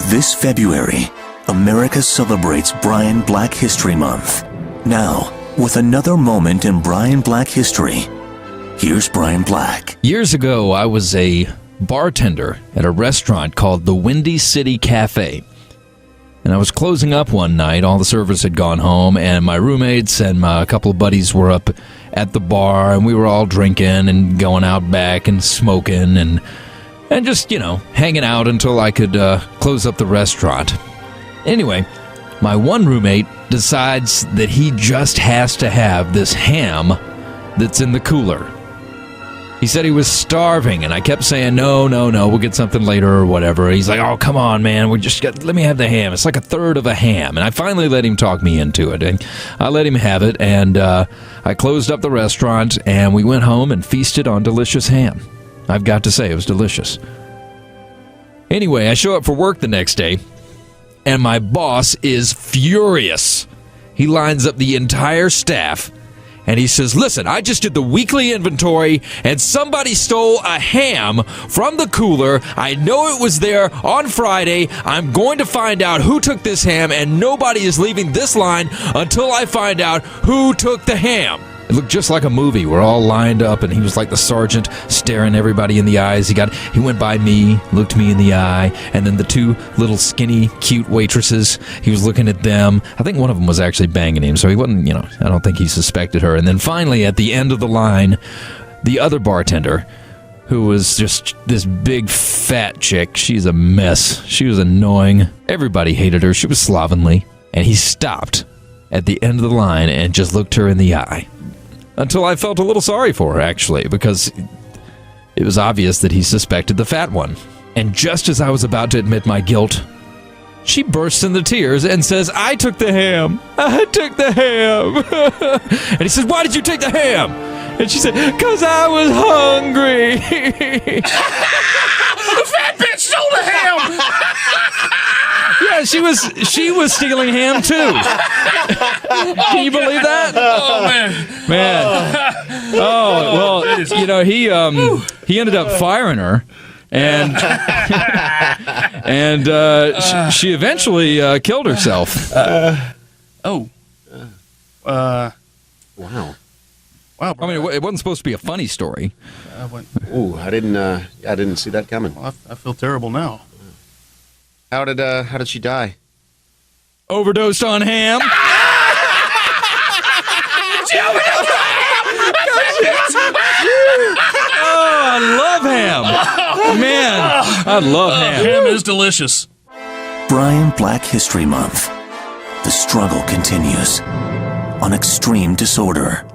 This February, America celebrates Brian Black History Month. Now, with another moment in Brian Black history, here's Brian Black. Years ago, I was a bartender at a restaurant called the Windy City Cafe. And I was closing up one night. All the servers had gone home, and my roommates and a couple of buddies were up at the bar, and we were all drinking and going out back and smoking and just, hanging out until I could close up the restaurant. Anyway, my one roommate decides that he just has to have this ham that's in the cooler. He said he was starving, and I kept saying, no, we'll get something later or whatever. He's like, oh, come on, man, let me have the ham. It's like a third of a ham. And I finally let him talk me into it. And I let him have it, and I closed up the restaurant, and we went home and feasted on delicious ham. I've got to say, it was delicious. Anyway, I show up for work the next day, and my boss is furious. He lines up the entire staff, and he says, listen, I just did the weekly inventory, and somebody stole a ham from the cooler. I know it was there on Friday. I'm going to find out who took this ham, and nobody is leaving this line until I find out who took the ham. It looked just like a movie. We're all lined up, and he was like the sergeant staring everybody in the eyes. He went by me, looked me in the eye, and then the two little skinny, cute waitresses, he was looking at them. I think one of them was actually banging him, so he wasn't, I don't think he suspected her. And then finally, at the end of the line, the other bartender, who was just this big, fat chick, she's a mess. She was annoying. Everybody hated her. She was slovenly. And he stopped at the end of the line and just looked her in the eye. Until I felt a little sorry for her, actually, because it was obvious that he suspected the fat one. And just as I was about to admit my guilt, she bursts into tears and says, I took the ham. I took the ham. And he says, why did you take the ham? And she said, because I was hungry. The fat bitch stole the ham. Yeah, she was stealing ham too. Can you believe that? Oh man. Oh well, he ended up firing her, and she eventually killed herself. Wow. Wow. I mean, it wasn't supposed to be a funny story. I didn't see that coming. Well, I feel terrible now. How did she die? Overdosed on ham. She overdosed on ham! Oh, I love ham. Man, I love ham. Ham is delicious. Brian Black History Month. The struggle continues on Extreme Disorder.